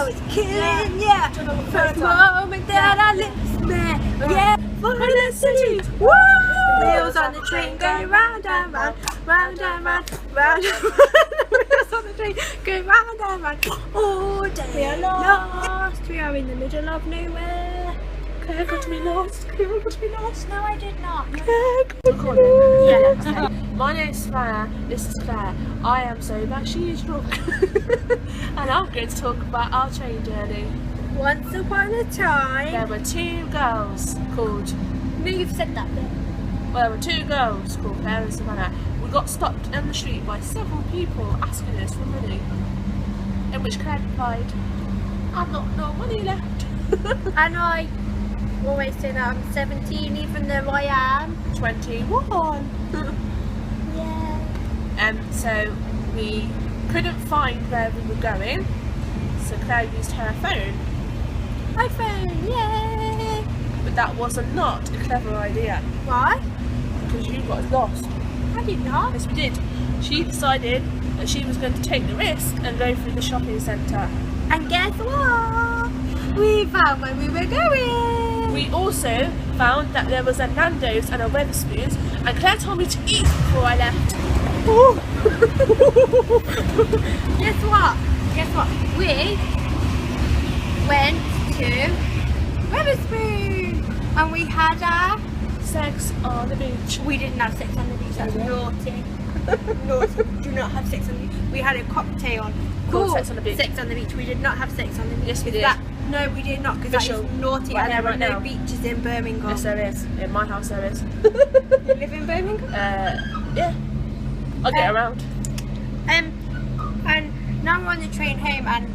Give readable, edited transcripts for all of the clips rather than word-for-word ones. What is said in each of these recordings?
I was killing ya. First moment that I met, yeah, for the city. Woo! Wheels on the train go round and round, round and round, round and round. Wheels on the train go round and round all day. We are lost. We are in the middle of nowhere. Claire got me lost. Claire got me lost. No, I did not. Claire got me lost. Yeah. My name's Clare, this is Clare. I am sober, she is drunk. And I'm going to talk about our train journey. Once upon a time. There were two girls called... No, you've said that bit. Well, there were two girls called Clare and Savannah. We got stopped in the street by several people asking us for money. In which Claire replied, I've got no money left. And I always say that I'm 17 even though I am 21. Yeah. So we couldn't find where we were going, so Claire used her phone. iPhone, yay! But that was not a clever idea, Why? because you got lost. I did not. Yes, we did. She decided that she was going to take the risk and go through the shopping centre. And guess what? We found where we were going. We also found that there was a Nando's and a Wetherspoons, and Claire told me to eat before I left. Guess what? Guess what? We went to Wetherspoon and we had our... Sex on the beach. We didn't have sex on the beach. That's naughty. Naughty. Do not have sex on the beach. We had a cocktail Called Sex on the Beach. Sex on the beach. We did not have sex on the beach. Yes, we Is did. that- no, we did not, because that Official. is naughty Right and here, there are right no now. beaches in Birmingham. Yes, there is. In my house, there is. You live in Birmingham? Yeah. I'll get around. And now we're on the train home and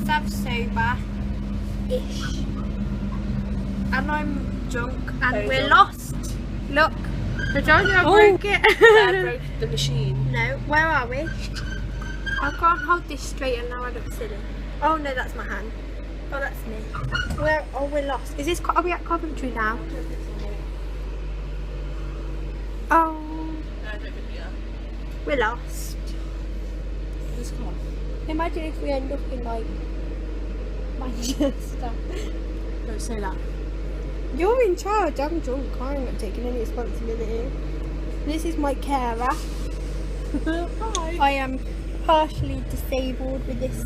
Sav's sober-ish. And I'm drunk and Very we're drunk. lost. Look, the told you I Oh. broke it. Claire broke the machine. No, where are we? I can't hold this straight and now I look silly. Oh no, that's my hand. Oh, that's me. We're lost. Is this? Are we at Coventry now? Oh, we're lost. Imagine if we end up in like Manchester. Don't say that. You're in charge. I'm drunk. I'm not taking any responsibility. This is my carer. Hi. I am partially disabled with this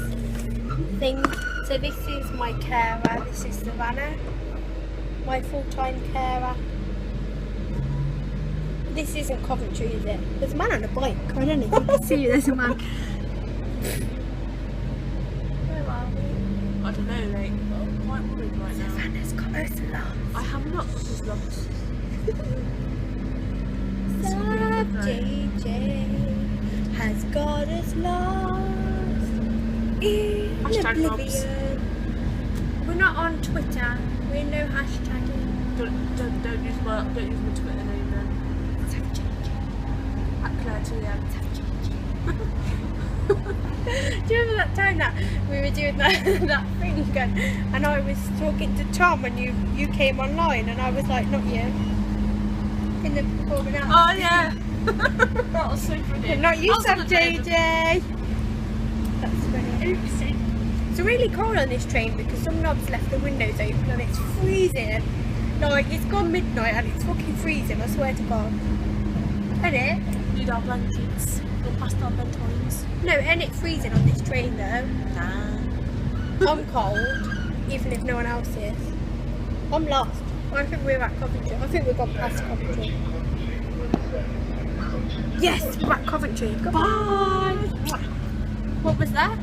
thing. So this is my carer. This is Savannah, my full-time carer. This isn't Coventry, is it? There's a man on a bike. I don't know if you can see. There's a man. Where are we? I don't know, like, I'm quite worried right now. Savannah's got us lost. I have not got us lost. Sub JJ has got us lost in Hashtag oblivion. We're not on Twitter. We're no hashtagging. Don't use my Twitter name then. Sub JJ. At Claire TM. Do you remember that time that we were doing that thing again, and I was talking to Tom and you came online and I was like, not you. In the performing arts. Oh yeah. That was so funny. Not you, I was Sub on the train. JJ. That's funny. Oopsie. It's really cold on this train because some knobs left the windows open and it's freezing. Like, it's gone midnight and it's fucking freezing, I swear to God. Isn't it? Need our blankets. Go past our bedtimes. No, and it's freezing on this train though. Nah. I'm cold, even if no one else is. I'm lost. I think we're at Coventry. I think we've gone past Coventry. Yes, we're at Coventry. Goodbye. What was that?